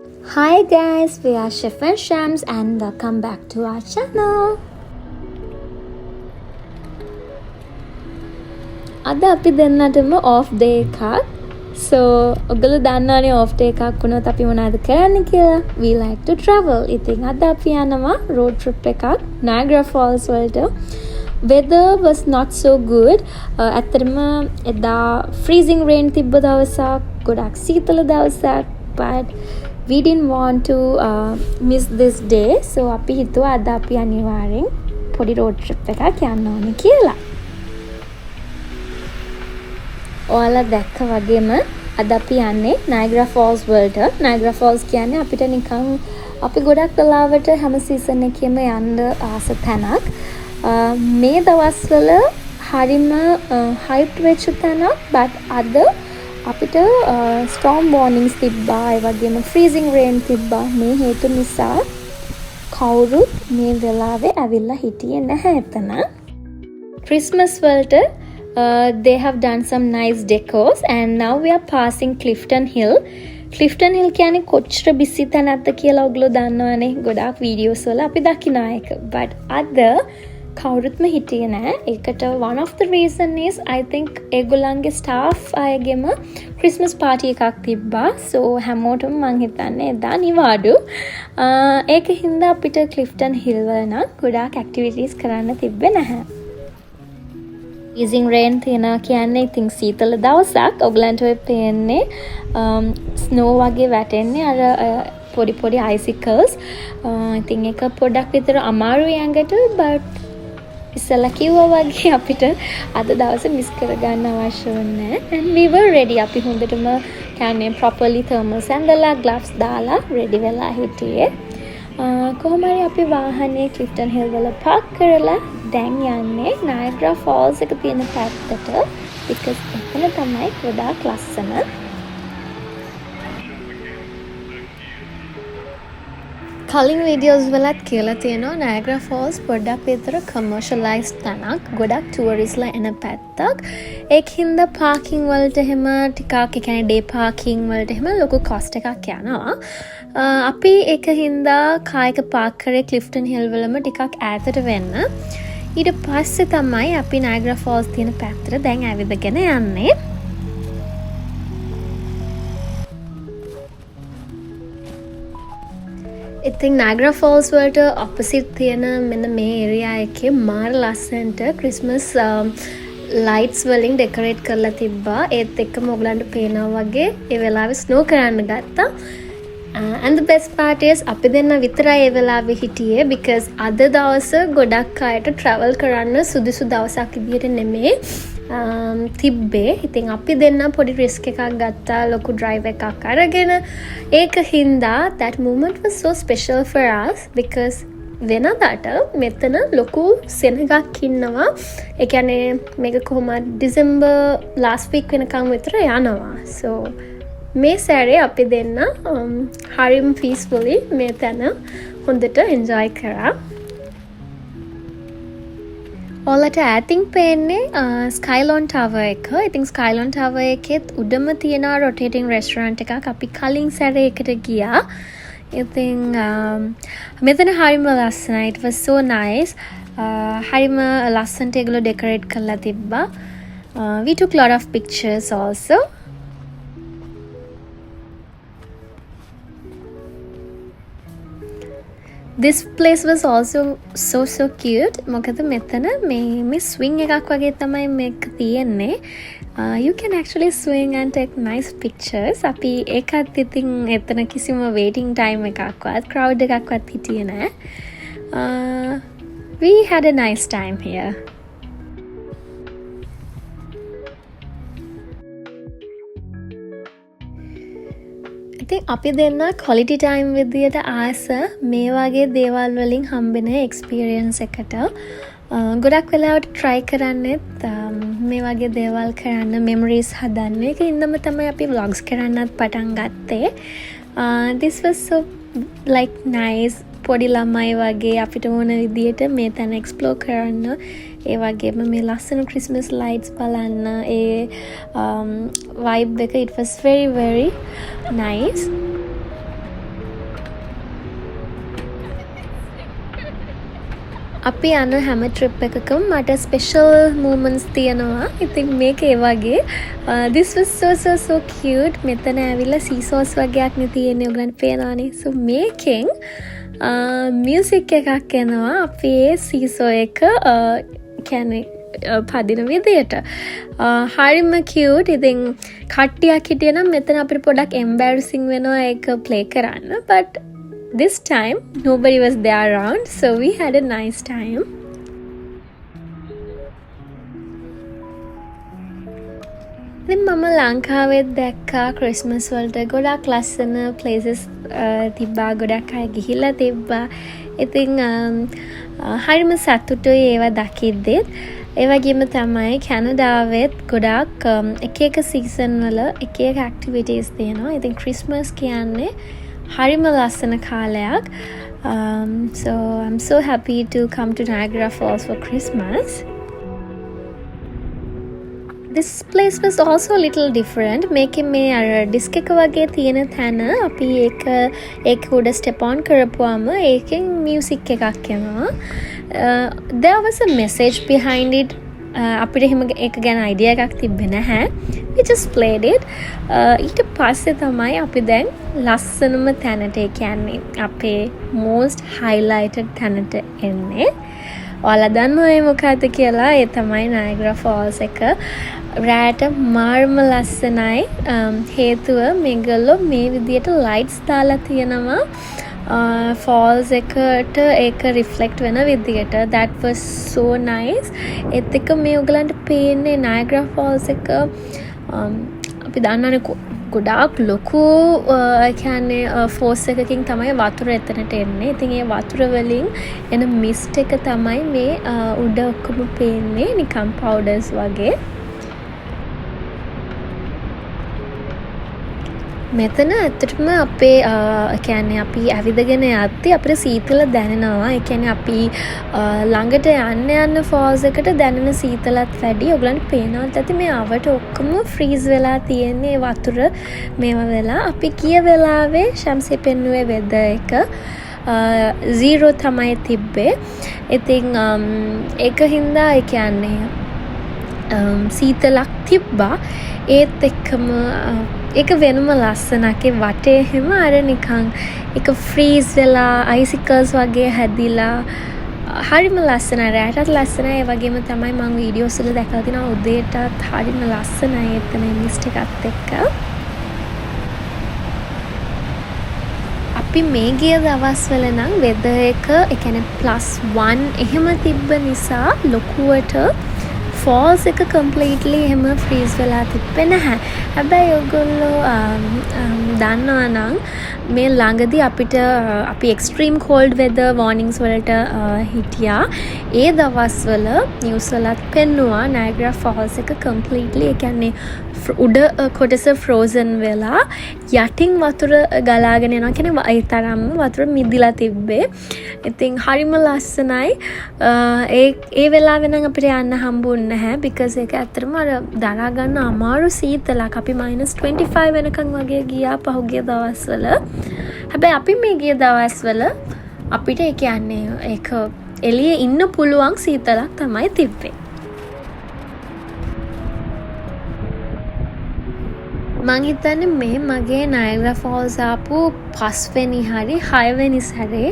Hi guys, we are Chef and Shams and welcome back to our channel. අද අපි දෙන්නටම off day එකක්. So, ඔයගොල්ලෝ දන්නවනේ off day එකක් වුණොත් අපි මොනවද කරන්න කියලා? We like to travel. ඉතින් අද අපි යනවා road trip එකක් Niagara Falls වලට. Weather was not so good. ඇත්තටම එදා freezing rain තිබ්බ දවසක්, ගොඩක් සීතල දවසක්, but we didn't want to miss this day. So අපි හිතුවා අද අපි අනිවාර්යෙන් පොඩි road trip එකක් යන්න ඕනේ කියලා. ඔයාලා දැක්ක වගේම අද අපි යන්නේ Niagara Falls වලට. Niagara Falls කියන්නේ අපිට නිකන් අපි ගොඩක් වෙලාවට හැම සීසන් එකේම යන්න ආස තැනක්. මේ දවස්වල හරිම hype වෙච්ච තැනක්, but අද අපිට storm warnings තිබ්බා, ඒ වගේම freezing rain තිබ්බා. මේ හේතු නිසා කවුරුත් මේ වෙලාවේ ඇවිල්ලා හිටියේ නැහැ එතන. Christmas වලට they have done some nice decors and now we are passing Clifton Hill. Clifton Hill කියන්නේ කොච්චර බිසි තැනක්ද කියලා ඔයගොල්ලෝ දන්නවනේ. ගොඩාක් වීඩියෝස් වල අපි දකින එක. But අද කවුරුත්ම හිටියේ නැහැ. ඒකට one of the reason is I think ඒගොල්ලන්ගේ staff අයගෙම Christmas party එකක් තිබ්බා. So හැමෝටම මං හිතන්නේ එදා නිවාඩු. ඒක හින්දා අපිට Clifton Hill වල නම් ගොඩාක් activities කරන්න තිබ්බේ නැහැ. freezing rain තියෙනවා කියන්නේ ඉතින් සීතල දවසක්. ඔයගලන්ට ඔය පේන්නේ snow වගේ වැටෙන්නේ අර පොඩි icicles. ඉතින් ඒක පොඩක් විතර අමාරුයි ඇඟට, but ඉස්සලා කිව්වා වගේ අපිට අද දවසේ මිස් කරගන්න අවශ්‍ය නැහැ. And we were ready. අපි හොඳටම කියන්නේ properly thermals ඇඳලා gloves දාලා ready වෙලා හිටියේ. කොහොම හරි අපි වාහනේ Clifton Hill වල park කරලා දැන් යන්නේ Niagara Falls එක තියෙන පැත්තට, because එතන තමයි ගොඩාක් ලස්සන. කලින් වීඩියෝස් වලත් කියලා තියෙනවා Niagara Falls පොඩ්ඩක් විතර commercialized තැනක්, ගොඩක් touristලා එන පැත්තක්. ඒක හින්දා parking වලට එහෙම ටිකක්, ඒ කියන්නේ day parking වලට එහෙම ලොකු cost එකක් යනවා. අපි ඒක හින්දා කායක park කරේ Clifton Hill වලම ටිකක් ඈතට වෙන්න. ඊට පස්සේ තමයි අපි Niagara Falls තියෙන පැත්තට දැන් ඇවිදගෙන යන්නේ. ඉතින් Niagara Falls වලට opposite තියෙන මෙන්න මේ area එකේ මාර ලස්සනට Christmas lights වලින් decorate කරලා තිබ්බා. ඒත් එක්කම ඔයගලන්ට පේනවා වගේ ඒ වෙලාවේ snow කරන්න ගත්තා. And the best part is අපි දෙන්න විතරයි ඒ වෙලාවේ හිටියේ, because අද දවස ගොඩක් අයට travel කරන්න සුදුසු දවසක් විදියට නෙමෙයි තිබ්බේ. ඉතින් අපි දෙන්න පොඩි risk එකක් ගත්තා, ලොකු drive එකක් අරගෙන. ඒක හින්දා that moment was so special for us, because වෙනදාට මෙතන ලොකු සෙනගක් ඉන්නවා. ඒ කියන්නේ මේක කොහොමද December last week වෙනකම් විතර යනවා. So මේ සැරේ අපි දෙන්න හරිම peacefully මේ තැන හොඳට enjoy කරා. ඔයාලට ඈතින් පේන්නේ Skylon Tower එක. ඉතින් Skylon Tower එකෙත් උඩම තියෙන rotating restaurant එකක් අපි කලින් සැරේ එකට ගියා. ඉතින් මෙතන හරිම ලස්සනයි. It was so nice. හරිම ලස්සනට ඒගොල්ලෝ decorate කරලා තිබ්බා. We took a lot of pictures also. This place was also so cute. මොකද මෙතන මේ swing එකක් වගේ තමයි මේක තියෙන්නේ. You can actually swing and take nice pictures. අපි ඒකත් ඉතින් එතන කිසිම waiting time එකක්වත් crowd එකක්වත් හිටියේ නැහැ. We had a nice time here. ඉතින් අපි දෙන්න quality time විදියට ආස මේ වගේ දේවල් වලින් හම්බෙන experience එකට ගොඩක් වෙලාවට try කරන්නෙත් මේ වගේ දේවල් කරන්න, memories හදන්න. ඒක ඉන්නම තමයි අපි vlogs කරන්නත් පටන් ගත්තේ. This was so like nice. පොඩි ළමයි වගේ අපිට ඕන විදියට මේ තැන explore කරන්න, ඒ වගේම මේ ලස්සන Christmas lights බලන්න, ඒ vibe එක, it was very nice. අපි යන හැම ට්‍රිප් එකකම මට ස්පෙෂල් moments තියෙනවා. ඉතින් මේක ඒ වගේ this was so cute. මෙතන ඇවිල්ලා සීසෝස් වගේක් නේ තියෙන්නේ. ඔයගලන්ට පේනවනේ. so මේකෙන් මියුසික් එකක් එනවා. අපි ඒ සීසෝ එක කියන්නේ පදින විදියට හරිම cute. ඉතින් කට්ටියක් හිටියනම් මෙතන අපිට පොඩක් embarrassing වෙනවා ඒක play කරන්න. but this time nobody was there around, so we had a nice time. ඉතින් මම ලංකාවෙත් දැක්කා ක්‍රිස්මස් වලට ගොඩක් ලස්සන places තිබ්බා. ගොඩක් අය ගිහිල්ලා තිබ්බා. ඉතින් හරිම සතුටුයි ඒවා දකිද්දිත්. ඒ වගේම තමයි කැනඩාවෙත් ගොඩක් එක එක සීසන් වල එක එක activities තියෙනවා. ඉතින් ක්‍රිස්මස් කියන්නේ හරිම ලස්සන කාලයක්. So I'm so happy to come to Niagara Falls for Christmas. This place was also a little different. මේකේ මේ අර ඩිස්ක් එක වගේ තියෙන තැන අපි ඒක උඩ step on කරපුවාම ඒකෙන් music එකක් එනවා. There was a message behind it. අපිට එහෙම ඒක ගැන idea එකක් තිබ්බේ නැහැ. We just played it. ඊට පස්සේ තමයි අපි දැන් ලස්සනම තැනට ඒ කියන්නේ අපේ most highlighted තැනට එන්නේ. ඔයාලා දන්නවා ඒ මොකක්ද කියලා? ඒ තමයි Niagara Falls එක. රෑට මාර්ම ලස්සනයි. හේතුව මේගොල්ලෝ මේ විදියට lights දාලා තියෙනවා. falls එකට ඒක reflect වෙන විදියට. That was so nice. ඒත් එක මේ ඔයගලන්ට පේන්නේ Niagara Falls එක අපි දන්නවනේ ගොඩාක් ලොකු කියන්නේ force එකකින් තමයි වතුර එතනට එන්නේ. ඉතින් ඒ වතුර වලින් එන mist එක තමයි මේ උඩ ඔක්කොම පේන්නේ නිකන් powders වගේ. මෙතන ඇත්තටම අපේ කියන්නේ අපි ඇවිදගෙන යද්දි අපිට සීතල දැනෙනවා. ඒ කියන්නේ අපි ළඟට යන්න falls එකට දැනෙන සීතලත් වැඩි. ඔයගලන්ට පේනවත් ඇති මේ අවට ඔක්කොම freeze වෙලා තියෙන්නේ වතුර මේවා වෙලා. අපි කිය වෙලාවේ ශම්සේ පෙන්නුවේ weather එක 0 තමයි තිබ්බේ. ඉතින් ඒක හින්දා ඒ කියන්නේ සීතලක් තිබ්බා. ඒත් එක්කම ඒක වෙනම ලස්සනක්. ඒ වටේ හැම අර නිකන් ඒක ෆ්‍රීස් වෙලා icicles වගේ හැදිලා හරිම ලස්සනයි. රැටත් ලස්සනයි. ඒ වගේම තමයි මම වීඩියෝස් වල දැකලා තිනවා උදේටත් හරිම ලස්සනයි එතන මිස්ට් එකත් එක්ක. අපි මේ ගිය දවස්වල නම් weather එක ඒ කියන්නේ +1 එහෙම තිබ්බ නිසා ලොකුවට falls එක completely එහෙම freeze වෙලා තිබ්බේ නැහැ. හැබැයි ඔයගොල්ලෝ දන්නවා නම් මේ ළඟදී අපිට අපි extreme cold weather warnings වලට හිටියා. ඒ දවස්වල news වලත් පෙන්නුවා Niagara Falls එක completely ඒ කියන්නේ උඩ කොටස frozen වෙලා යටින් වතුර ගලාගෙන යනවා. කියන්නේ ඒ තරම්ම වතුර මිදිලා තිබ්බේ. ඉතින් හරිම ලස්සනයි. ඒ වෙලාවෙ නම් අපිට යන්න හම්බුන්නේ නැහැ because ඒක ඇත්තටම අර දරා ගන්න අමාරු සීතලක්. අපි -25 වෙනකන් වගේ ගියා පහුගිය දවස්වල. හැබැයි අපි මේ ගිය දවස්වල අපිට ඒ කියන්නේ ඒක එළියේ ඉන්න පුළුවන් සීතලක් තමයි තිබ්බේ. මං හිතන්නේ මේ මගේ Niagara Falls ආපු 5 වෙනි හරි 6 වෙනි සැරේ.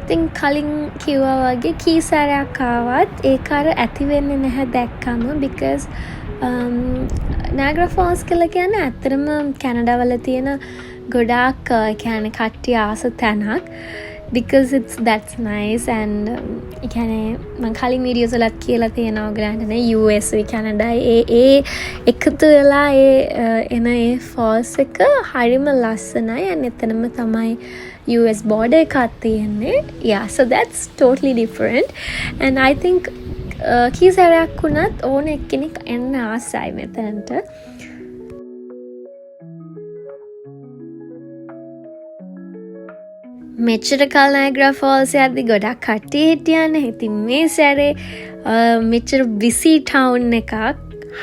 ඉතින් කලින් කිව්වා වගේ කී සැරයක් ආවත් ඒක අර ඇති වෙන්නේ නැහැ දැක්කම because Niagara Falls කියලා කියන්නේ ඇත්තටම කැනඩා වල තියෙන ගොඩාක් කියන්නේ කට්ටිය ආස තැනක්. because that's nice and කියන්නේ මම කලින් වීඩියෝස් වලත් කියලා තියෙනවා ඔයගලන්ට US කැනඩා ඒ එකතු වෙලා එන ඒ falls එක හරිම ලස්සනයි. and එතනම තමයි US border එකක් තියෙන්නේ. yeah so that's totally different and I think කී සැරයක් වුණත් ඕන එක්කෙනෙක් එන්න ආසයි මෙතනට. මෙච්චර කල් Niagara Falls යද්දි ගොඩක් කට්ටිය හිටියනේ. ඉතින් මේ සැරේ මෙච්චර busy town එකක්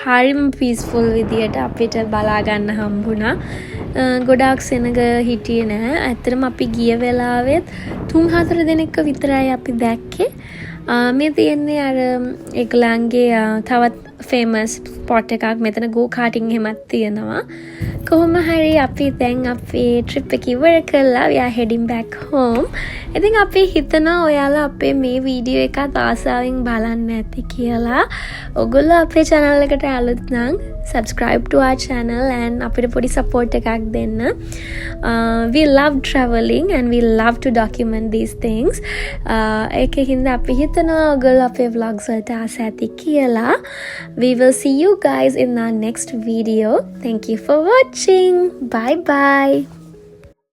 හරිම peaceful විදියට අපිට බලා ගන්න හම්බුණා. ගොඩාක් සෙනග හිටියේ නැහැ. ඇත්තටම අපි ගිය වෙලාවෙත් 3-4 දිනක විතරයි අපි දැක්කේ. මේ තියෙන්නේ අර ඒගොල්ලන්ගේ තවත් ෆේමස් ස්පොට් එකක් මෙතන ගෝ කාටින් එහෙමත් තියෙනවා. කොහොම හරි අපි දැන් අපේ ට්‍රිප් එක ඉවර කළා. we are heading back home. ඉතින් අපි හිතනවා ඔයාලා අපේ මේ වීඩියෝ එකත් ආසාවෙන් බලන්න ඇති කියලා. ඔයගොල්ලෝ අපේ channel එකට අලුත් නම් subscribe to our channel and අපිට පොඩි support එකක් දෙන්න. We love traveling and we love to document these things. ඒකෙන්ද අපි හිතනවා ඔයගොල්ලෝ අපේ vlogs වලට ආස ඇති කියලා. We will see you guys in our next video. Thank you for watching. Bye bye.